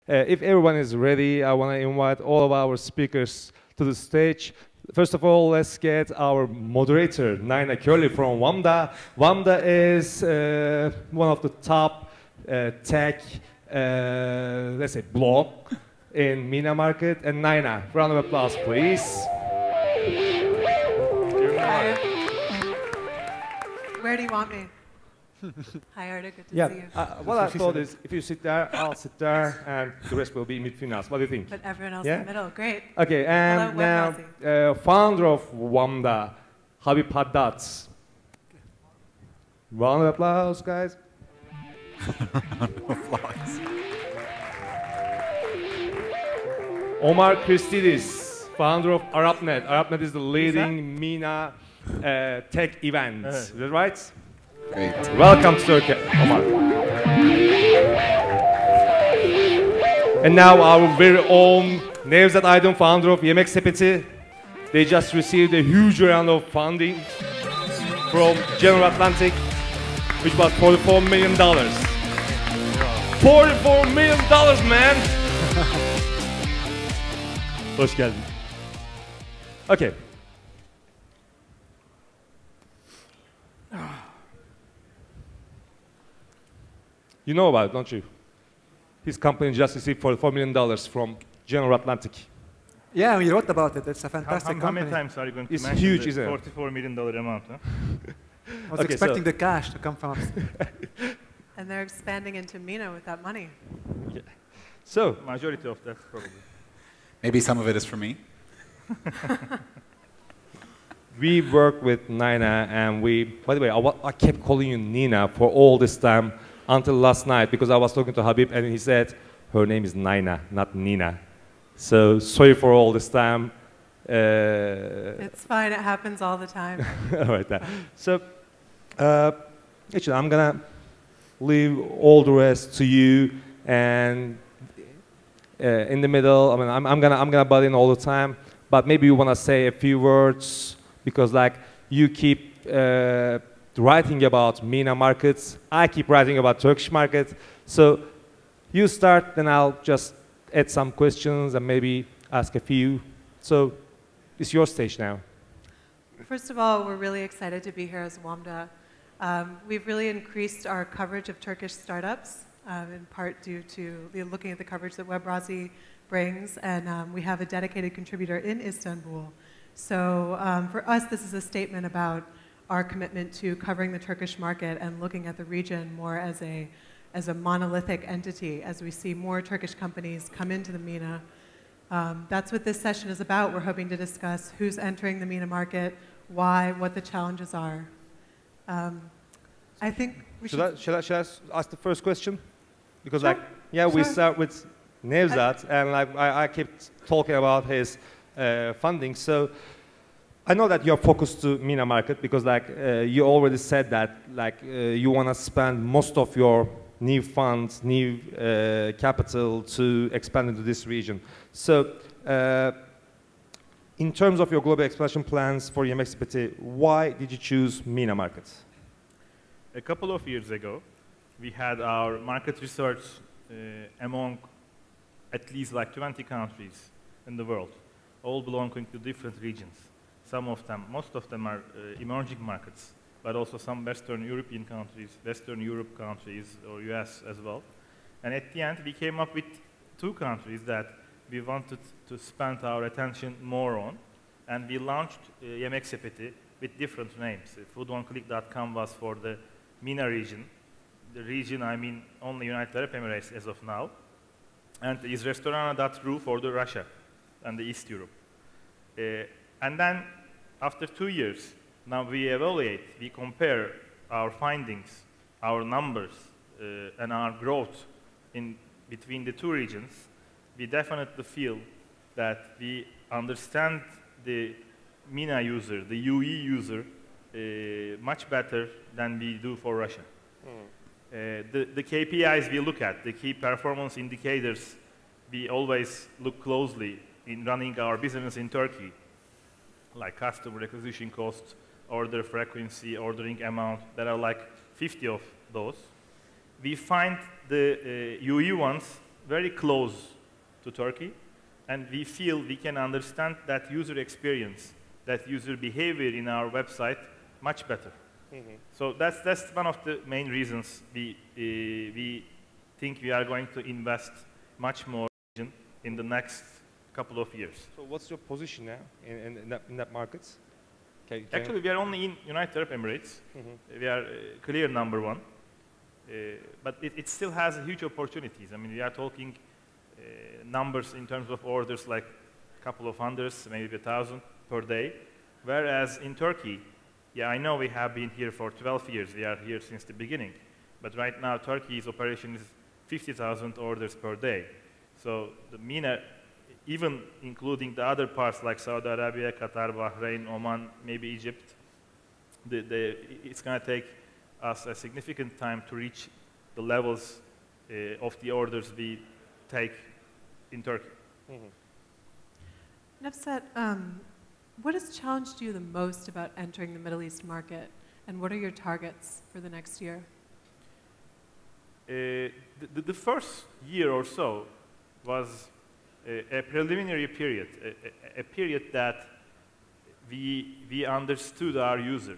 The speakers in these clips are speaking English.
If everyone is ready, I want to invite all of our speakers to the stage. First of all, let's get our moderator, Curley from Wamda. Wamda is one of the top tech, let's say, blog in MENA market. And round of applause, please. Hi. Where do you want me? Hi, Arda, good to see you. What I thought is, if you sit there, I'll sit there, and the rest will be in between us. What do you think? But everyone else in the middle, great. Okay, and hello, now, founder of Wamda, Habib Haddad. Round of applause, guys. Omar Christidis, founder of ArabNet. ArabNet is the leading MENA tech event. Is that right? Great. Welcome to Turkey, Omar. And now our very own Nevzat Aydın, founder of Yemeksepeti. They just received a huge round of funding from General Atlantic, which was $44 million. $44 million, man! Hoş geldin. Okay. You know about it, don't you? His company just received $44 million from General Atlantic. Yeah, we wrote about it. It's a fantastic How many company. times are you going to mention huge, the isn't it? $44 million amount? Huh? I was expecting the cash to come from us. And they're expanding into MENA with that money. Yeah. So, majority of that probably. Maybe some of it is for me. we work with Nina, and by the way, I kept calling you Nina for all this time until last night, because I was talking to Habib and he said her name is Nina, not Nina. So sorry for all this time. It's fine, it happens all the time. All right, so actually I'm gonna leave all the rest to you, and in the middle, I mean, I'm gonna butt in all the time, but maybe you wanna say a few words, because like you keep writing about MENA markets, I keep writing about Turkish market. So you start, then I'll just add some questions and maybe ask a few. So it's your stage now. First of all, we're really excited to be here as Wamda. We've really increased our coverage of Turkish startups, in part due to looking at the coverage that Webrazzi brings, and we have a dedicated contributor in Istanbul. So for us, this is a statement about our commitment to covering the Turkish market and looking at the region more as a monolithic entity, as we see more Turkish companies come into the MENA. That's what this session is about. We're hoping to discuss who's entering the MENA market, why, what the challenges are. I think we should I ask the first question? Because sure. we start with Nevzat, and I kept talking about his funding. So I know that you're focused to MENA market because you already said that you want to spend most of your new funds, new capital to expand into this region. So in terms of your global expansion plans for Yemeksepeti, why did you choose MENA markets? A couple of years ago, we had our market research among at least 20 countries in the world, all belonging to different regions. Some of them, most of them are emerging markets, but also some Western European countries, Western Europe countries, or US as well. And at the end, we came up with 2 countries that we wanted to spend our attention more on. And we launched Yemeksepeti with different names. Foodonclick.com was for the MENA region. The region, I mean only United Arab Emirates as of now. And isrestorana.ru for the Russia and the East Europe. And then, after 2 years, now we evaluate, we compare our findings, our numbers, and our growth between the 2 regions. We definitely feel that we understand the MENA user, the UE user, much better than we do for Russia. The KPIs we look at, the key performance indicators, we always look closely in running our business in Turkey, like customer acquisition costs, order frequency, ordering amount. There are 50 of those. We find the UE ones very close to Turkey, and we feel we can understand that user experience, that user behavior in our website much better. So that's one of the main reasons we think we are going to invest much more in the next couple of years. So what's your position now in that market? Actually, we are only in United Arab Emirates. We are clear number one. But it still has huge opportunities. I mean, we are talking numbers in terms of orders like a couple of hundreds, maybe 1,000 per day. Whereas in Turkey, yeah, I know we have been here for 12 years. We are here since the beginning. But right now, Turkey's operation is 50,000 orders per day. So the MENA, even including the other parts like Saudi Arabia, Qatar, Bahrain, Oman, maybe Egypt, it's going to take us a significant time to reach the levels of the orders we take in Turkey. Nevzat, what has challenged you the most about entering the Middle East market, and what are your targets for the next year? The first year or so was a preliminary period, a period that we understood our user.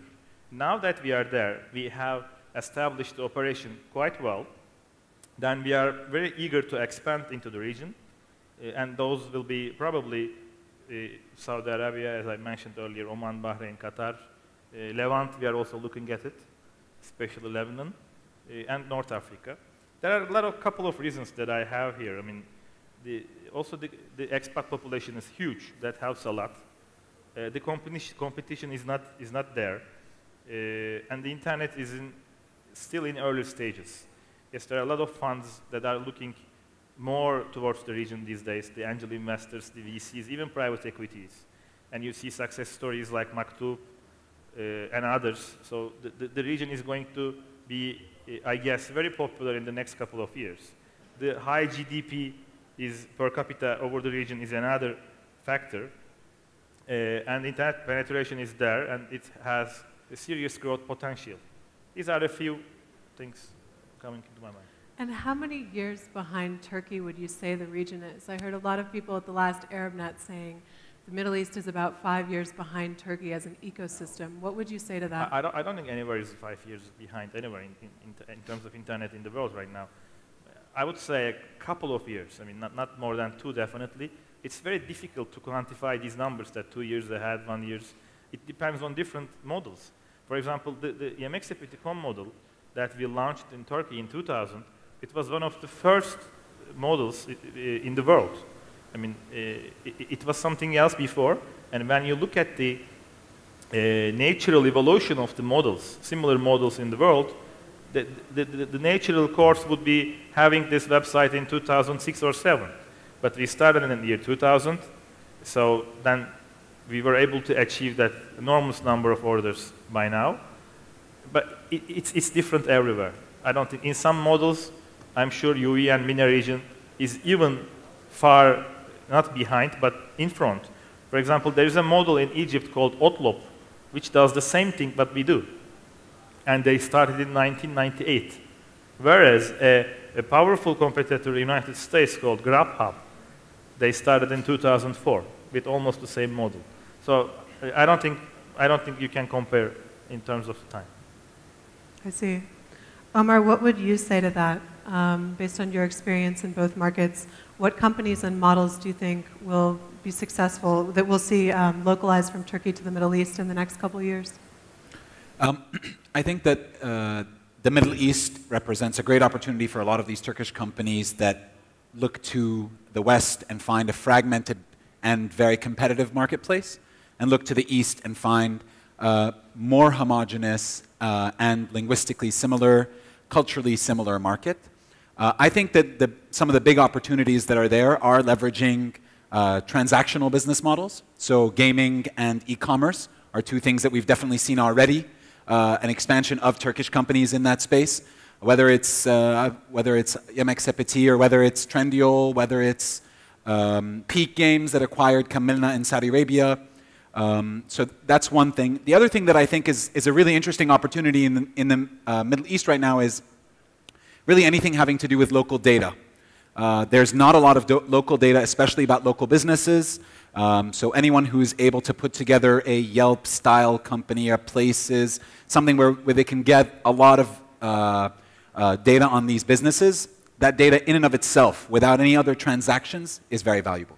Now that we are there, we have established the operation quite well. Then we are very eager to expand into the region, and those will be probably Saudi Arabia, as I mentioned earlier, Oman, Bahrain, Qatar, Levant, we are also looking at it, especially Lebanon, and North Africa. There are a couple of reasons that I have here. I mean, also the expat population is huge. That helps a lot. The competition is not there, and the internet is still in early stages. Yes, there are a lot of funds that are looking more towards the region these days, the angel investors, the VCs, even private equities. And you see success stories like Maktub and others. So the region is going to be, I guess, very popular in the next couple of years. The high GDP per capita over the region is another factor. And internet penetration is there, and it has a serious growth potential. These are a few things coming into my mind. And how many years behind Turkey would you say the region is? I heard a lot of people at the last ArabNet saying the Middle East is about 5 years behind Turkey as an ecosystem. What would you say to that? I don't think anywhere is 5 years behind anywhere in terms of internet in the world right now. I would say a couple of years. I mean, not more than 2, definitely. It's very difficult to quantify these numbers, that 2 years ahead, 1 year. It depends on different models. For example, the Yemeksepeti model that we launched in Turkey in 2000, it was one of the first models in the world. I mean, it was something else before, and when you look at the natural evolution of the models, similar models in the world, the natural course would be having this website in 2006 or 7. But we started in the year 2000, so then we were able to achieve that enormous number of orders by now. But it's different everywhere. I don't think, in some models, I'm sure UE and MENA region is even far, not behind, but in front. For example, there is a model in Egypt called Otlop, which does the same thing but we do. And they started in 1998. Whereas a powerful competitor in the United States called Grubhub, they started in 2004 with almost the same model. So I don't think you can compare in terms of time. I see. Omar, what would you say to that? Based on your experience in both markets, what companies and models do you think will be successful, that we'll see localized from Turkey to the Middle East in the next couple of years? I think that the Middle East represents a great opportunity for a lot of these Turkish companies that look to the West and find a fragmented and very competitive marketplace, and look to the East and find more homogeneous and linguistically similar, culturally similar market. I think that some of the big opportunities that are there are leveraging transactional business models. So gaming and e-commerce are two things that we've definitely seen already. An expansion of Turkish companies in that space, whether it's Yemeksepeti or whether it's Trendyol, whether it's Peak Games that acquired MENA in Saudi Arabia. So that's one thing. The other thing that I think is a really interesting opportunity in the Middle East right now is really anything having to do with local data. There's not a lot of local data, especially about local businesses. So anyone who's able to put together a Yelp-style company or Places, something where they can get a lot of data on these businesses, that data in and of itself, without any other transactions, is very valuable.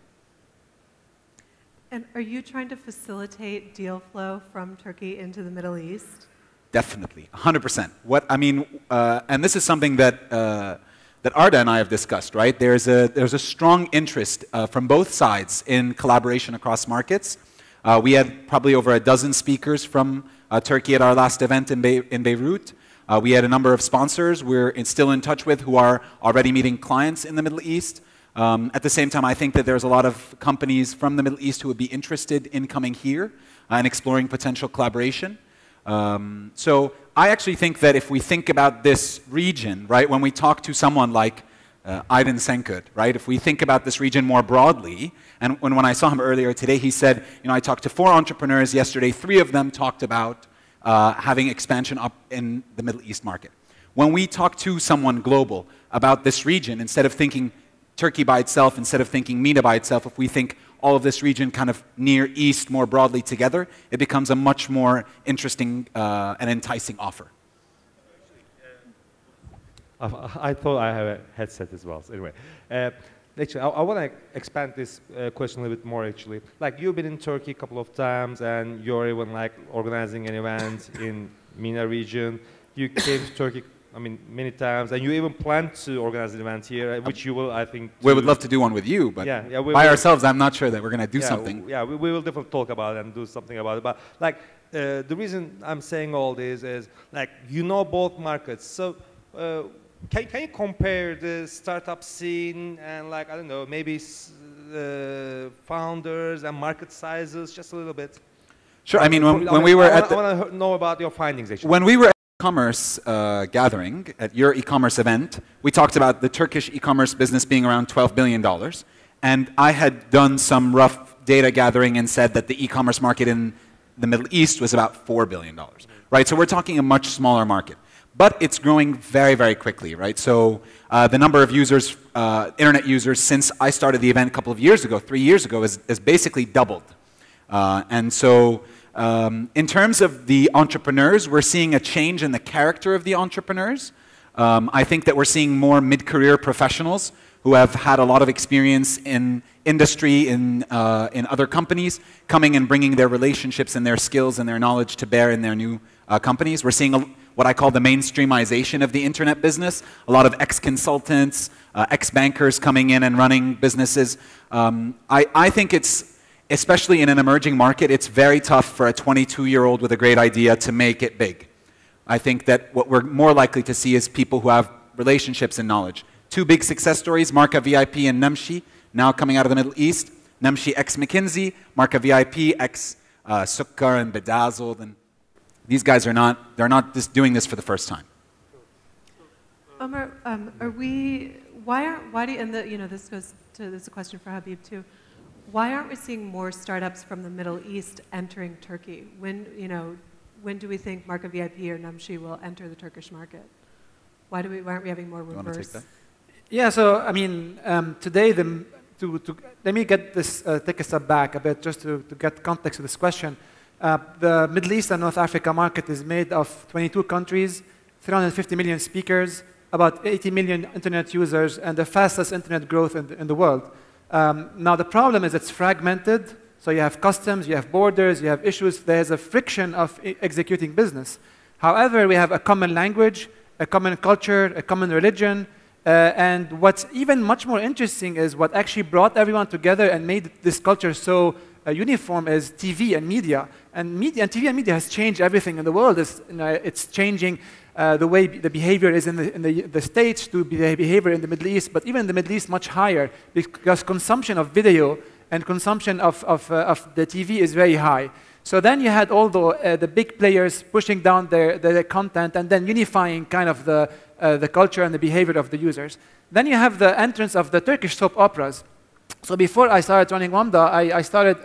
And are you trying to facilitate deal flow from Turkey into the Middle East? Definitely, 100%. What I mean, and this is something that that Arda and I have discussed, right? There's a strong interest from both sides in collaboration across markets. We had probably over a dozen speakers from Turkey at our last event in Beirut. We had a number of sponsors we're still in touch with who are already meeting clients in the Middle East. At the same time, I think that there's a lot of companies from the Middle East who would be interested in coming here and exploring potential collaboration. So I actually think that if we think about this region, right, when we talk to someone like Aydın Senkut, right, if we think about this region more broadly, and when I saw him earlier today, he said, you know, I talked to 4 entrepreneurs yesterday, 3 of them talked about having expansion up in the Middle East market. When we talk to someone global about this region, instead of thinking Turkey by itself, instead of thinking MENA by itself, if we think all of this region kind of Near East more broadly together, it becomes a much more interesting and enticing offer. I thought I have a headset as well. So anyway, actually, I want to expand this question a little bit more. Actually, like you've been in Turkey a couple of times, and you're even like organizing an event in MENA region. You came to Turkey, I mean, many times, and you even plan to organize an event here, which you will, I think. We would love to do one with you, but by ourselves, I'm not sure that we're going to do something. Yeah, we will definitely talk about it and do something about it. But like, the reason I'm saying all this is, like, you know both markets, so. Can you compare the startup scene and, like, I don't know, maybe founders and market sizes just a little bit? Sure. I mean, when we were I want to know about your findings, actually. When we were at e-commerce gathering, at your e-commerce event, we talked about the Turkish e-commerce business being around $12 billion. And I had done some rough data gathering and said that the e-commerce market in the Middle East was about $4 billion. Right? So we're talking a much smaller market. But it's growing very, very quickly, right? So the number of users, internet users, since I started the event a couple of years ago, 3 years ago, has basically doubled. And so in terms of the entrepreneurs, we're seeing a change in the character of the entrepreneurs. I think that we're seeing more mid-career professionals who have had a lot of experience in industry, in other companies, coming and bringing their relationships and their skills and their knowledge to bear in their new companies. We're seeing what I call the mainstreamization of the internet business. A lot of ex-consultants, ex-bankers coming in and running businesses. I think it's, especially in an emerging market, it's very tough for a 22-year-old with a great idea to make it big. I think that what we're more likely to see is people who have relationships and knowledge. 2 big success stories, Marka VIP and Namshi, now coming out of the Middle East. Namshi ex-McKinsey, Marka VIP ex-Sukkar and Bedazzled. And these guys are not, they're not just doing this for the first time. Omar, why do you, and this is a question for Habib too. Why aren't we seeing more startups from the Middle East entering Turkey? When do we think Marka VIP or Namshi will enter the Turkish market? Why aren't we having more reverse? You want to take that? Yeah, so I mean, today, let me get this, take a step back a bit just to get context of this question. The Middle East and North Africa market is made of 22 countries, 350 million speakers, about 80 million internet users, and the fastest internet growth in the world. Now, the problem is it's fragmented, so you have customs, you have borders, you have issues. There's a friction of executing business. However, we have a common language, a common culture, a common religion, and what's even much more interesting is what actually brought everyone together and made this culture so uniform is TV and media. And TV and media has changed everything in the world. It's changing the way the behavior is in the States to the behavior in the Middle East, but even in the Middle East much higher because consumption of video and consumption of the TV is very high. So then you had all the big players pushing down their content and then unifying kind of the culture and the behavior of the users. Then you have the entrance of the Turkish soap operas. So before I started running Wamda, I started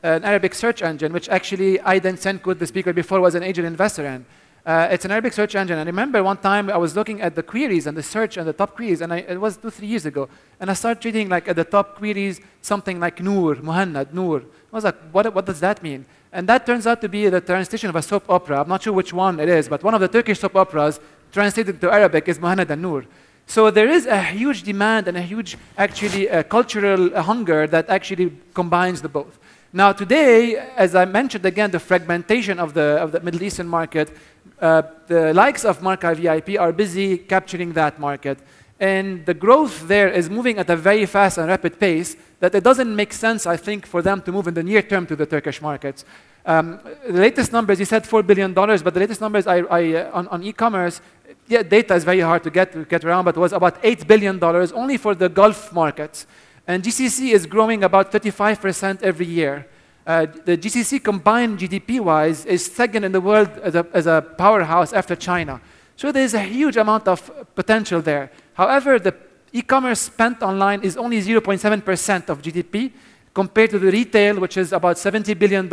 an Arabic search engine, which actually Aydın Senkut, the speaker before, was an angel investor in. It's an Arabic search engine. And I remember one time I was looking at the queries and the search and the top queries, and it was 2-3 years ago. And I started reading like at the top queries something like Noor, Muhannad, Noor. I was like, what does that mean? And that turns out to be the translation of a soap opera. I'm not sure which one it is, but one of the Turkish soap operas translated to Arabic is Muhannad and Noor. So there is a huge demand and a huge, actually, cultural hunger that actually combines the both. Now today, as I mentioned again, the fragmentation of the Middle Eastern market, the likes of Marca VIP are busy capturing that market. And the growth there is moving at a very fast and rapid pace that it doesn't make sense, I think, for them to move in the near term to the Turkish markets. The latest numbers, you said $4 billion, but the latest numbers on e-commerce, yeah, data is very hard to get around, but it was about $8 billion only for the Gulf markets. And GCC is growing about 35% every year. The GCC combined GDP-wise is second in the world as a powerhouse after China. So there's a huge amount of potential there. However, the e-commerce spent online is only 0.7% of GDP compared to the retail, which is about $70 billion.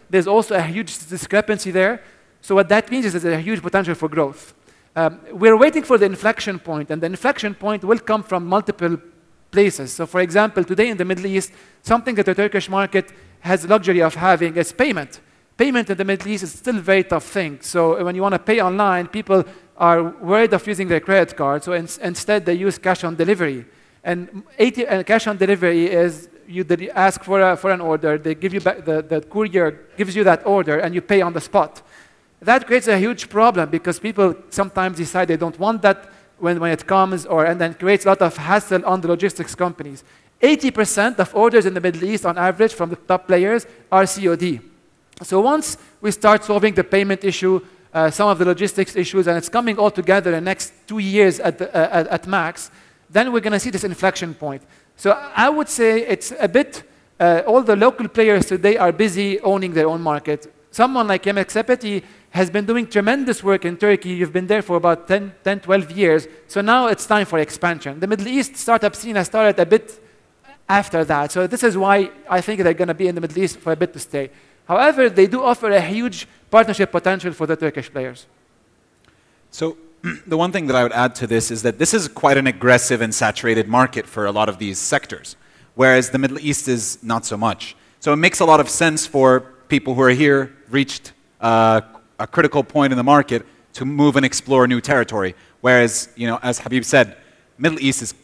There's also a huge discrepancy there. So what that means is there's a huge potential for growth. We're waiting for the inflection point, and the inflection point will come from multiple places. So for example, today in the Middle East, something that the Turkish market has the luxury of having is payment. Payment in the Middle East is still a very tough thing. So when you want to pay online, people are worried of using their credit card, so instead they use cash on delivery. And cash on delivery is you ask for an order, they give you back, the courier gives you that order, and you pay on the spot. That creates a huge problem because people sometimes decide they don't want that when it comes, and then creates a lot of hassle on the logistics companies. 80% of orders in the Middle East, on average, from the top players are COD. So once we start solving the payment issue, some of the logistics issues, and it's coming all together in the next 2 years at max, then we're going to see this inflection point. So I would say it's a bit, all the local players today are busy owning their own market. Someone like Yemeksepeti has been doing tremendous work in Turkey. You've been there for about 10, 12 years. So now it's time for expansion. The Middle East startup scene has started a bit after that. So this is why I think they're going to be in the Middle East for a bit to stay. However, they do offer a huge partnership potential for the Turkish players. So the one thing that I would add to this is that this is quite an aggressive and saturated market for a lot of these sectors, whereas the Middle East is not so much. So it makes a lot of sense for people who are here, reached a critical point in the market, to move and explore new territory. Whereas, as Habib said, Middle East is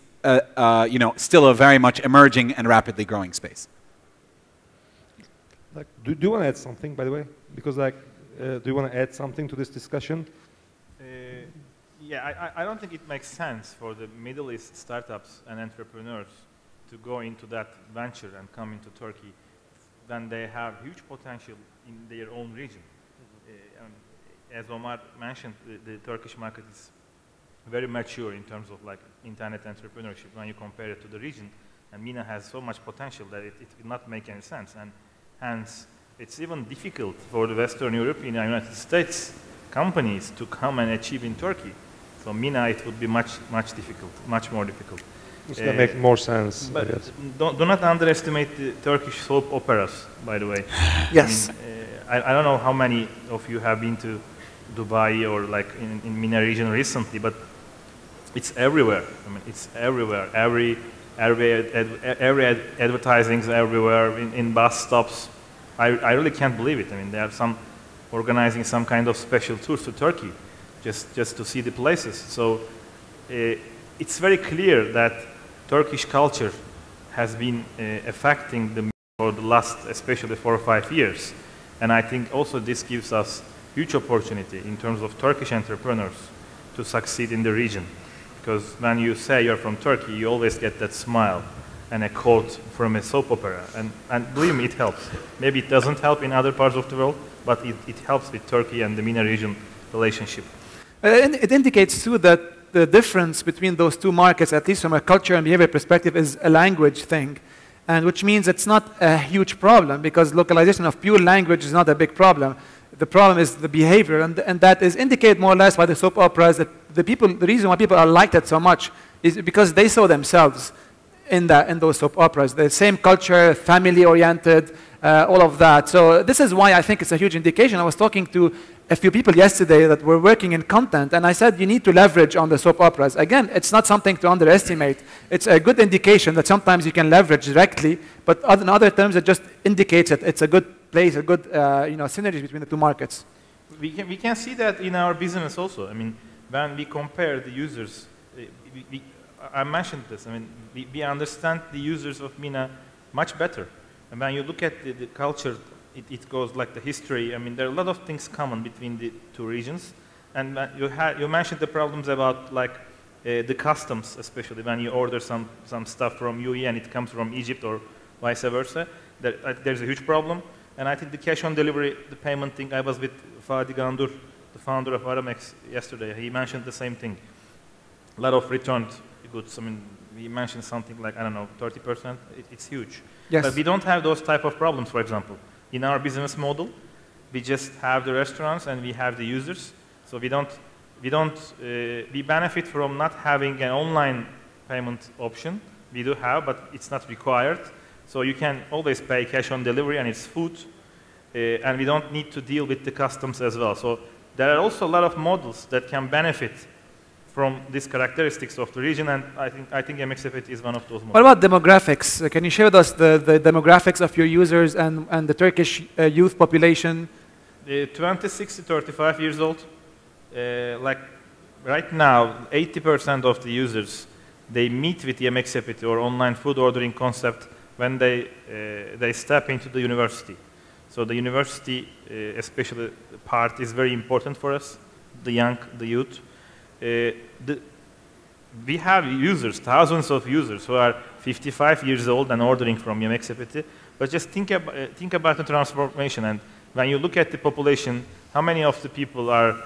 still a very much emerging and rapidly growing space. Do you want to add something, by the way? Because do you want to add something to this discussion? Yeah, I don't think it makes sense for the Middle East startups and entrepreneurs to go into that venture and come into Turkey when they have huge potential in their own region. As Omar mentioned, the Turkish market is very mature in terms of internet entrepreneurship when you compare it to the region, and MENA has so much potential that it will not make any sense, and hence it's even difficult for the Western European and United States companies to come and achieve in Turkey. So MENA, it would be much more difficult. It's going to make more sense, I guess. Do not underestimate the Turkish soap operas, by the way. Yes. I don't know how many of you have been to Dubai or in MENA region recently, but it's everywhere. I mean, it's everywhere. Every advertising is everywhere, in bus stops. I really can't believe it. I mean, they are organizing some kind of special tours to Turkey just to see the places. So it's very clear that Turkish culture has been affecting the for the last, especially 4 or 5 years. And I think also this gives us huge opportunity in terms of Turkish entrepreneurs to succeed in the region. Because when you say you're from Turkey, you always get that smile and a quote from a soap opera. And believe me, it helps. Maybe it doesn't help in other parts of the world, but it helps with Turkey and the MENA region relationship. It indicates too that the difference between those two markets, at least from a culture and behavior perspective, is a language thing. And which means it's not a huge problem, because localization of pure language is not a big problem. The problem is the behavior, and that is indicated more or less by the soap operas, that the reason why people are liked it so much is because they saw themselves in those soap operas. The same culture, family-oriented, all of that. So this is why I think it's a huge indication. I was talking to a few people yesterday that were working in content, and I said you need to leverage on the soap operas. Again, it's not something to underestimate. It's a good indication that sometimes you can leverage directly, but in other terms, it just indicates that it's a good place, a good synergy between the two markets. We can see that in our business also. I mean, when we compare the users, I mentioned this. I mean, we understand the users of MENA much better. And when you look at the culture, it goes like the history. I mean, there are a lot of things common between the two regions. And you mentioned the problems about like the customs, especially when you order some stuff from UAE and it comes from Egypt or vice versa. There's a huge problem. And I think the cash on delivery, the payment thing, I was with Fadi Gandur, the founder of ArabNet yesterday. He mentioned the same thing. A lot of returned goods. I mean, we mentioned something like, I don't know, 30%. It's huge. Yes. But we don't have those type of problems, for example. In our business model, we just have the restaurants and we have the users. So we benefit from not having an online payment option. We do have, but it's not required. So you can always pay cash on delivery and it's food. And we don't need to deal with the customs as well. So there are also a lot of models that can benefit from these characteristics of the region, and I think Yemeksepeti is one of those models. What about demographics? Can you share with us the demographics of your users and the Turkish youth population? 26 to 35 years old. Like right now, 80% of the users, they meet with Yemeksepeti or online food ordering concept when they step into the university. So the university, especially part, is very important for us, the youth. We have users, thousands of users who are 55 years old and ordering from Yemeksepeti. But just think about the transformation. And when you look at the population, how many of the people are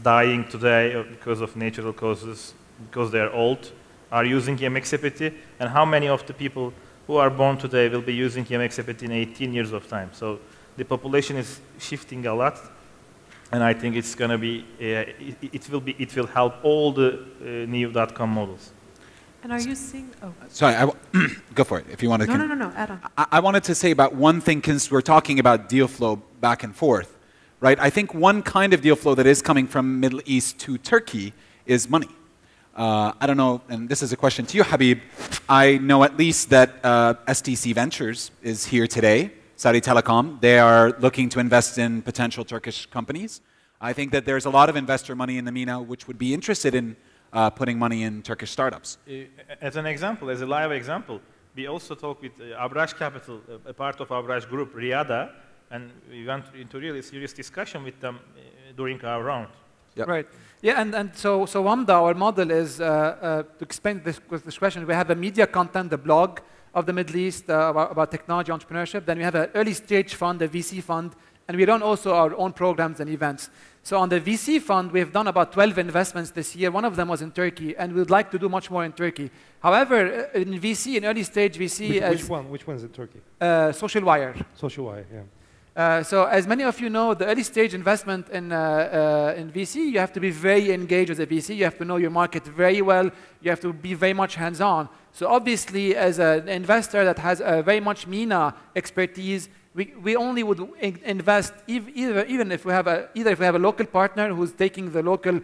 dying today because of natural causes, because they are old, are using Yemeksepeti? And how many of the people who are born today will be using Yemeksepeti in 18 years of time? So the population is shifting a lot. And I think it's going to be, it will help all the new .com models. And are you seeing, oh. Sorry, go for it, if you want to. No, add on. I wanted to say about one thing, because we're talking about deal flow back and forth, right? I think one kind of deal flow that is coming from Middle East to Turkey is money. I don't know, and this is a question to you, Habib. I know at least that STC Ventures is here today. Saudi Telecom, they are looking to invest in potential Turkish companies. I think that there's a lot of investor money in the MENA which would be interested in putting money in Turkish startups. As an example, as a live example, we also talked with Abraj Capital, a part of Abraj Group, Riyadh, and we went into really serious discussion with them during our round. Yep. Right. Yeah, and so Wamda, our model is, to explain this question, we have a media content, the blog, of the Middle East about technology entrepreneurship. Then we have an early stage fund, a VC fund, and we run also our own programs and events. So on the VC fund, we've done about 12 investments this year. One of them was in Turkey, and we'd like to do much more in Turkey. However, in VC, in early stage VC, which one is in Turkey? Social Wire. Social Wire, yeah. So as many of you know, the early stage investment in VC, you have to be very engaged with the VC. You have to know your market very well. You have to be very much hands-on. So obviously, as an investor that has a very much MENA expertise, we only would invest even if we have a local partner who's taking the local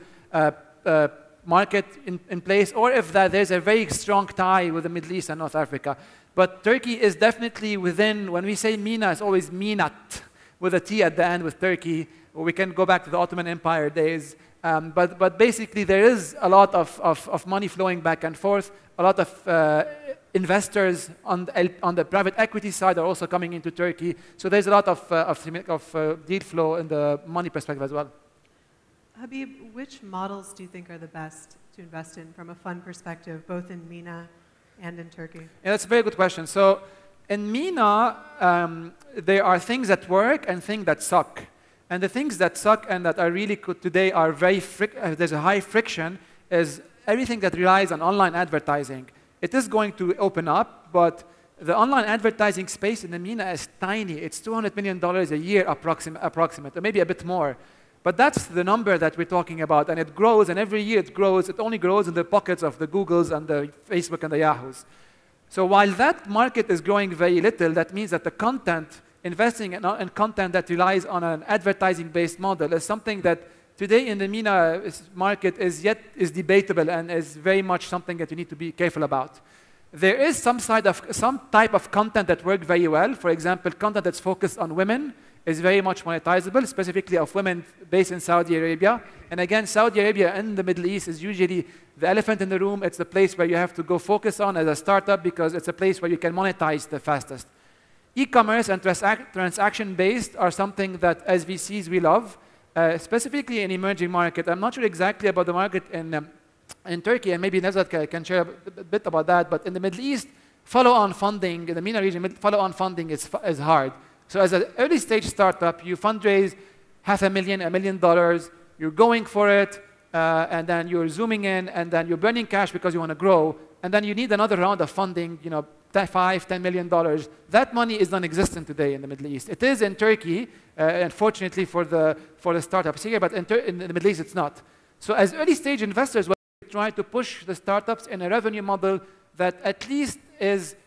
market in place, or if there's a very strong tie with the Middle East and North Africa. But Turkey is definitely within, when we say MENA, it's always MENAT, with a T at the end with Turkey. Or we can go back to the Ottoman Empire days. But basically, there is a lot of money flowing back and forth. A lot of investors on the private equity side are also coming into Turkey. So there's a lot of deal flow in the money perspective as well. Habib, which models do you think are the best to invest in from a fund perspective, both in MENA and in Turkey? Yeah, that's a very good question. So in MENA, there are things that work and things that suck. And the things that suck and that are really good today are there's a high friction, is everything that relies on online advertising. It is going to open up, but the online advertising space in the MENA is tiny. It's $200 million a year approximate, or maybe a bit more. But that's the number that we're talking about, and it grows, and every year it grows. It only grows in the pockets of the Googles and the Facebook and the Yahoos. So while that market is growing very little, that means that the content investing in content that relies on an advertising-based model is something that today in the MENA market is debatable and is very much something that you need to be careful about. There is some type of content that works very well. For example, content that's focused on women is very much monetizable, specifically of women based in Saudi Arabia. And again, Saudi Arabia and the Middle East is usually the elephant in the room. It's the place where you have to go focus on as a startup because it's a place where you can monetize the fastest. E-commerce and transaction-based are something that as VCs we love, specifically in emerging market. I'm not sure exactly about the market in Turkey, and maybe Nevzat can share a bit about that, but in the Middle East, follow-on funding, in the MENA region, follow-on funding is hard. So as an early stage startup, you fundraise $500,000, $1 million, you're going for it, and then you're zooming in, and then you're burning cash because you want to grow, and then you need another round of funding, you know, $5, $10 million. That money is non-existent today in the Middle East. It is in Turkey, unfortunately for the startups here, but in the Middle East it's not. So as early stage investors, we try to push the startups in a revenue model that at least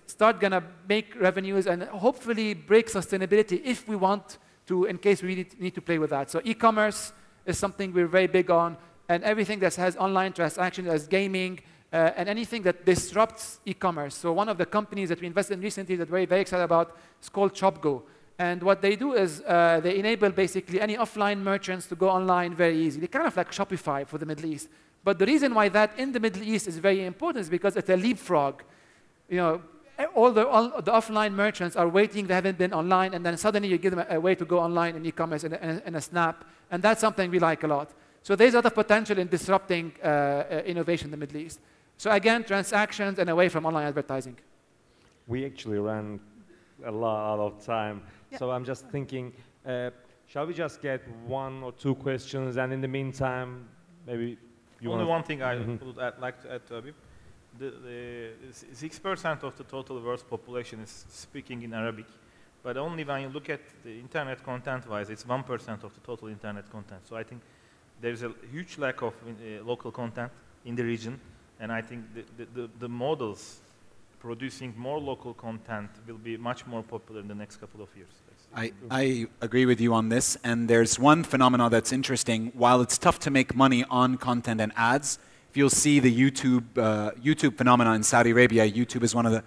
start gonna make revenues and hopefully break sustainability if we want to, in case we need to play with that. So e-commerce is something we're very big on, and everything that has online transactions as gaming, and anything that disrupts e-commerce. So one of the companies that we invested in recently that we're very excited about is called ChopGo. And what they do is they enable basically any offline merchants to go online very easily. They're kind of like Shopify for the Middle East. But the reason why that in the Middle East is very important is because it's a leapfrog. You know, all the offline merchants are waiting, they haven't been online, and then suddenly you give them a way to go online in e-commerce in a snap. And that's something we like a lot. So there's a lot of potential in disrupting innovation in the Middle East. So again, transactions and away from online advertising. We actually ran a lot of time. Yeah. So I'm just thinking, shall we just get 1 or 2 questions, and in the meantime, maybe you Only want one thing I would like to add to Habib. The 6% of the total world's population is speaking in Arabic, but only when you look at the internet content-wise, it's 1% of the total internet content. So I think there's a huge lack of local content in the region, and I think the models producing more local content will be much more popular in the next couple of years. I agree with you on this, and there's one phenomenon that's interesting. While it's tough to make money on content and ads, if you'll see the YouTube phenomenon in Saudi Arabia, YouTube is one of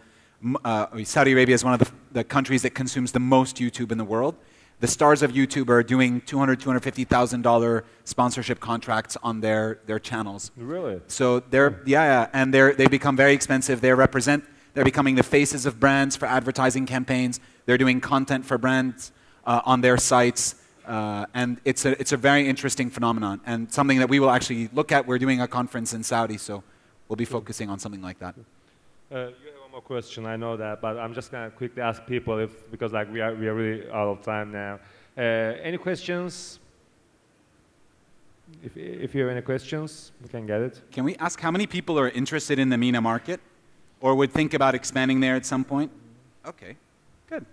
Saudi Arabia is one of the countries that consumes the most YouTube in the world. The stars of YouTube are doing $200,000, $250,000 sponsorship contracts on their channels. Really? So and they become very expensive. They're becoming the faces of brands for advertising campaigns. They're doing content for brands on their sites, and it's a very interesting phenomenon and something that we will actually look at. We're doing a conference in Saudi, so we'll be focusing on something like that. You have one more question, I know that, but I'm just gonna quickly ask people because like we are really out of time now. Any questions? If you have any questions, we can get it. Can we ask how many people are interested in the MENA market, or would think about expanding there at some point? Okay, good.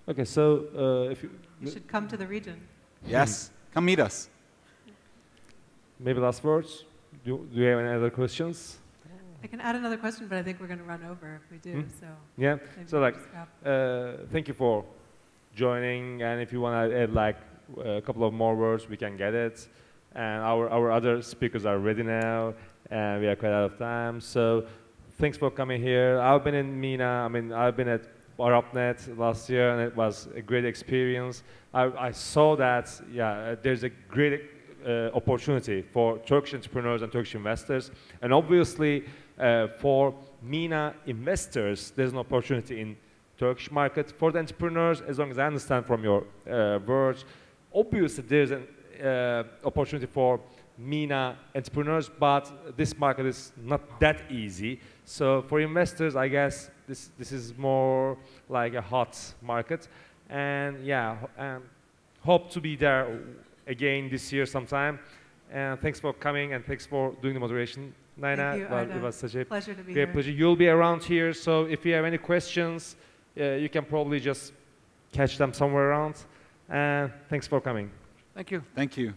Okay, so if you should come to the region. Yes, come meet us. Maybe last words. Do you have any other questions? I can add another question, but I think we're going to run over if we do. So yeah. So like, just wrap. thank you for joining, and if you want to add like a couple of more words, we can get it. And our other speakers are ready now, and we are quite out of time. So thanks for coming here. I've been in MENA. I mean, I've been at ArabNet last year, and it was a great experience. I saw that, yeah, there's a great opportunity for Turkish entrepreneurs and Turkish investors. And obviously, for MENA investors, there's an opportunity in Turkish market. For the entrepreneurs, as long as I understand from your words, obviously there's an opportunity for MENA entrepreneurs, but this market is not that easy. So for investors, I guess this is more like a hot market. And yeah, hope to be there again this year sometime. And thanks for coming, and thanks for doing the moderation, Naina. Thank you, Arda. It was such a pleasure to be great here. pleasure. You'll be around here, so if you have any questions, you can probably just catch them somewhere around. And thanks for coming. Thank you. Thank you.